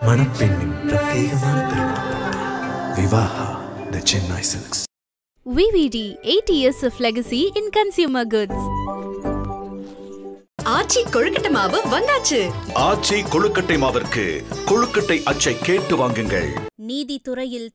மணப்பெண்ணின் பிரத்யேகமான திருமணம் Vivaha the Chennai silks. VVD 80 years of legacy in consumer goods. Aachi கொழுக்கட்டை மாவு வந்தாச்சு. ஆச்சி கொழுக்கட்டை மாவிற்கு கொழுக்கட்டை அச்சை கேட்டு வாங்குங்கள். நீதித்துறையில்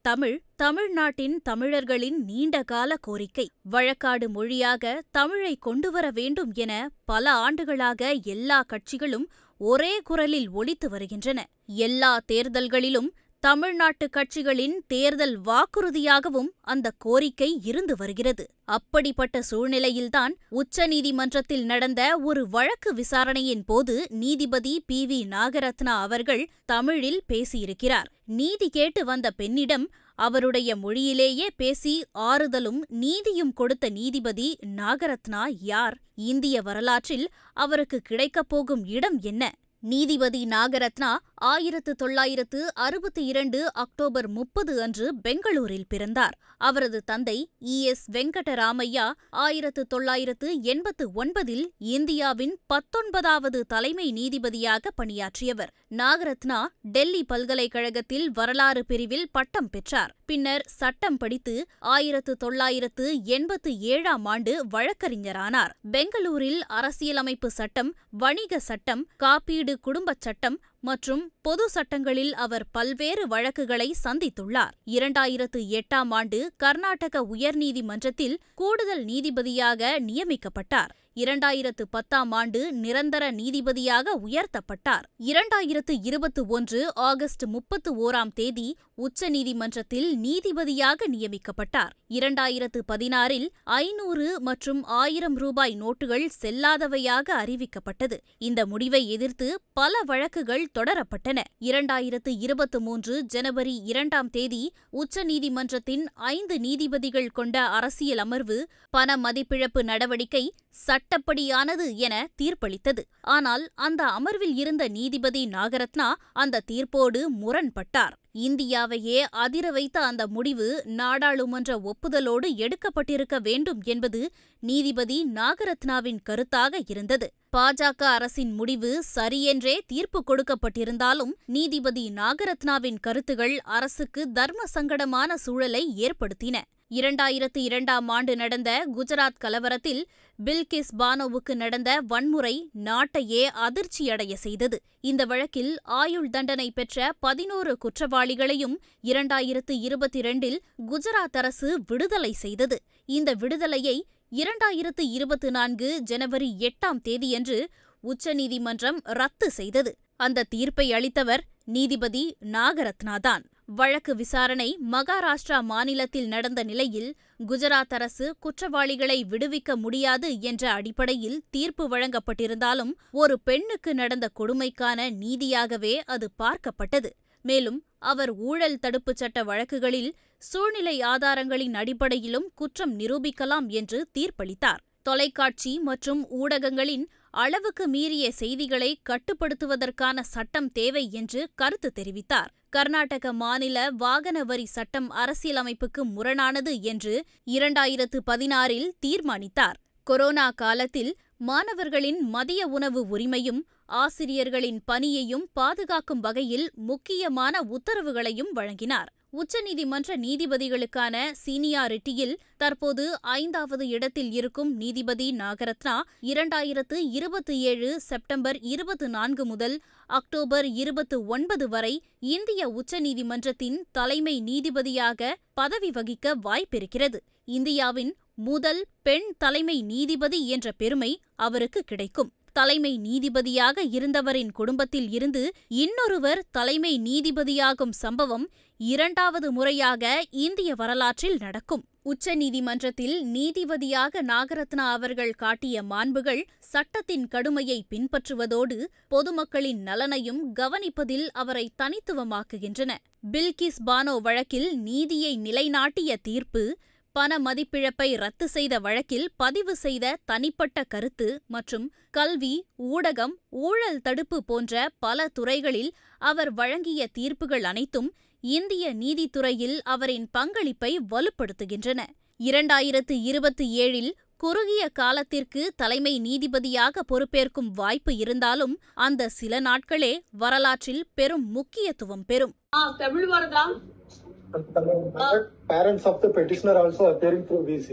தமிழ்நாட்டின் தமிழர்களின் நீண்டகால கோரிக்கை. வழக்காடு மொழியாக தமிழை கொண்டுவர வேண்டும் என பல ஆண்டுகளாக எல்லா கட்சிகளும் ஒரே குரலில் ஒலித்து வருகின்றன. எல்லா தேர்தல்களிலும் தமிழ்நாட்டு கட்சிகளின் தேர்தல் வாக்குறுதியாகவும் அந்த கோரிக்கை இருந்து வருகிறது. அப்படிப்பட்ட சூழ்நிலையில்தான் உச்சநீதிமன்றத்தில் நடந்த ஒரு வழக்கு விசாரணையின் போது நீதிபதி PV நாகரத்னா அவர்கள் தமிழில் பேசியிருக்கிறார். நீதி கேட்டு வந்த பெண்ணிடம் அவருடைய மொழியிலேயே பேசி ஆறுதலும் நீதியும் கொடுத்த நீதிபதி நாகரத்னா யார்? இந்திய வரலாற்றில் அவருக்கு கிடைக்கப் போகும் இடம் என்ன? நீதிபதி நாகரத்னா 1962 அக்டோபர் 30 அன்று பெங்களூரில் பிறந்தார். அவரது தந்தை ES வெங்கடராமையா 1989 இந்தியாவின் 19வது தலைமை நீதிபதியாக பணியாற்றியவர். நாகரத்னா டெல்லி பல்கலைக்கழகத்தில் வரலாறு பிரிவில் பட்டம் பெற்றார். பின்னர் சட்டம் படித்து 1987 ஆண்டு வழக்கறிஞரானார். பெங்களூரில் அரசியலமைப்பு சட்டம், வணிக சட்டம், காப்பீடு, குடும்பச் சட்டம் மற்றும் பொது சட்டங்களில் அவர் பல்வேறு வழக்குகளை சந்தித்துள்ளார். 2008 ஆண்டு கர்நாடக உயர்நீதிமன்றத்தில் கூடுதல் நீதிபதியாக நியமிக்கப்பட்டார். 2010 ஆண்டு நிரந்தர நீதிபதியாக உயர்த்தப்பட்டார். 2021 ஆகஸ்ட் 31 உச்சநீதிமன்றத்தில் நீதிபதியாக நியமிக்கப்பட்டார். 2016 500 மற்றும் 1000 ரூபாய் நோட்டுகள் செல்லாதவையாக அறிவிக்கப்பட்டது. இந்த முடிவை எதிர்த்து பல வழக்குகள் தொடரப்பட்டன. 2023 ஜனவரி 2 உச்சநீதிமன்றத்தின் 5 நீதிபதிகள் கொண்ட அரசியல் அமர்வு பண மதிப்பிழப்பு நடவடிக்கை சட்டப்படியானது என தீர்ப்பளித்தது. ஆனால் அந்த அமர்வில் இருந்த நீதிபதி நாகரத்னா அந்த தீர்ப்போடு முரண்பட்டார். இந்தியாவையே அதிர வைத்த அந்த முடிவு நாடாளுமன்ற ஒப்புதலோடு எடுக்கப்பட்டிருக்க வேண்டும் என்பது நீதிபதி நாகரத்னாவின் கருத்தாக இருந்தது. பாஜக அரசின் முடிவு சரியென்றே தீர்ப்பு கொடுக்கப்பட்டிருந்தாலும் நீதிபதி நாகரத்னாவின் கருத்துகள் அரசுக்கு தர்ம சங்கடமான சூழலை ஏற்படுத்தின. 2002 ஆண்டு நடந்த குஜராத் கலவரத்தில் பில்கிஸ் பானோவுக்கு நடந்த வன்முறை நாட்டையே அதிர்ச்சியடைய செய்தது. இந்த வழக்கில் ஆயுள் தண்டனை பெற்ற 11 குற்றவாளிகளையும் 2022 குஜராத் அரசு விடுதலை செய்தது. இந்த விடுதலையை 2024 ஜனவரி 8 உச்சநீதிமன்றம் ரத்து செய்தது. அந்த தீர்ப்பை அளித்தவர் நீதிபதி நாகரத்னாதான். வழக்கு விசாரணை மகாராஷ்டிரா மாநிலத்தில் நடந்த நிலையில் குஜராத் அரசு குற்றவாளிகளை விடுவிக்க முடியாது என்ற அடிப்படையில் தீர்ப்பு வழங்கப்பட்டிருந்தாலும் ஒரு பெண்ணுக்கு நடந்த கொடுமைக்கான நீதியாகவே அது பார்க்கப்பட்டது. மேலும் அவர் ஊழல் தடுப்புச் சட்ட வழக்குகளில் சூழ்நிலை ஆதாரங்களின் அடிப்படையிலும் குற்றம் நிரூபிக்கலாம் என்று தீர்ப்பளித்தார். தொலைக்காட்சி மற்றும் ஊடகங்களின் அளவுக்கு மீறிய செய்திகளை கட்டுப்படுத்துவதற்கான சட்டம் தேவை என்று கருத்து தெரிவித்தார். கர்நாடக மாநில வாகன வரி சட்டம் அரசியலமைப்புக்கு முரணானது என்று 2016 தீர்மானித்தார். கொரோனா காலத்தில் மாணவர்களின் மதிய உணவு உரிமையும் ஆசிரியர்களின் பணியையும் பாதுகாக்கும் வகையில் முக்கியமான உத்தரவுகளையும் வழங்கினார். உச்சநீதிமன்ற நீதிபதிகளுக்கான சீனியாரிட்டியில் தற்போது 5வது இடத்தில் இருக்கும் நீதிபதி நாகரத்னா 2027 செப்டம்பர் 24 முதல் அக்டோபர் 29 வரை இந்திய உச்சநீதிமன்றத்தின் தலைமை நீதிபதியாக பதவி வகிக்க வாய்ப்பிருக்கிறது. இந்தியாவின் முதல் பெண் தலைமை நீதிபதி என்ற பெருமை அவருக்கு கிடைக்கும். தலைமை நீதிபதியாக இருந்தவரின் குடும்பத்தில் இருந்து இன்னொருவர் தலைமை நீதிபதியாகும் சம்பவம் 2வது முறையாக இந்திய வரலாற்றில் நடக்கும். உச்சநீதிமன்றத்தில் நீதிபதியாக நாகரத்னா அவர்கள் காட்டிய மாண்புகள் சட்டத்தின் கடுமையை பின்பற்றுவதோடு பொதுமக்களின் நலனையும் கவனிப்பதில் அவரை தனித்துவமாக்குகின்றன. பில்கிஸ் பானோ வழக்கில் நீதியை நிலைநாட்டிய தீர்ப்பு, பண மதிப்பிழப்பை ரத்து செய்த வழக்கில் பதிவு செய்த தனிப்பட்ட கருத்து மற்றும் கல்வி, ஊடகம், ஊழல் தடுப்பு போன்ற பல துறைகளில் அவர் வழங்கிய தீர்ப்புகள் அனைத்தும் இந்திய நீதித்துறையில் அவரின் பங்களிப்பை வலுப்படுத்துகின்றன. 2027 குறுகிய காலத்திற்கு தலைமை நீதிபதியாக பொறுப்பேற்கும் வாய்ப்பு இருந்தாலும் அந்த சில நாட்களே வரலாற்றில் பெரும் முக்கியத்துவம் பெறும். Parents of the petitioner also appearing through VC.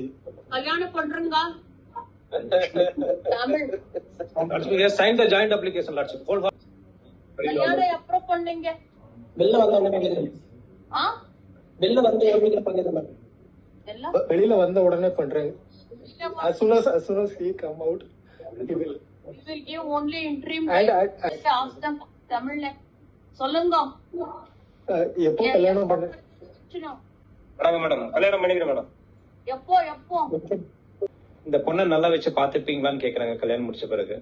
கல்யாணம் பண்றங்க. Tamil. We have signed the joint application, Lordship. கல்யாணம் எப்போ பண்ணீங்க? வெளில வந்த உடனே வெளில வந்து பண்ணிடுறேன். வெளியில வந்த உடனே பண்றேன். As soon as he come out, he will give only interim. Ask them தமிழ்ல சொல்லுங்க. எப்போ கல்யாணம் பண்ண? மேடம் கல்யாணம் பண்ணிக்கிறேன் மேடம். எப்போ இந்த பொண்ணை நல்லா வச்சு பாத்துப்பீங்களான்னு கேக்குறாங்க கல்யாணம் முடிச்ச பிறகு.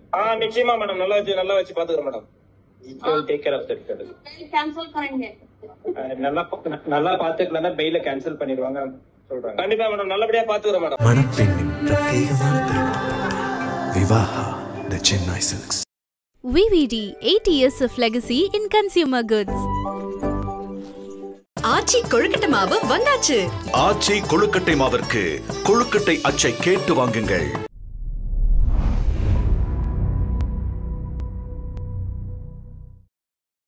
நிச்சயமா மேடம் நல்லா வச்சு பாத்துக்கிறேன் madam. Take care of that. Cancel கरेंगे. நல்லா பாத்துக்கலன்னா பெயில கேன்சல் பண்ணிடுவாங்க சொல்றாங்க. கண்டிப்பா மேடம் நல்லபடியா பாத்துக்கிறேன் மேடம். மணப்பெண்ணின் பிரத்யேகமான திருமணம் Vivaha the Chennai silks. VVD 80 years of legacy in consumer goods. Aachi கொழுக்கட்டை மாவு வந்தாச்சு. ஆச்சி கொழுக்கட்டை மாவிற்கு கொழுக்கட்டை அச்சை கேட்டு வாங்குங்கள்.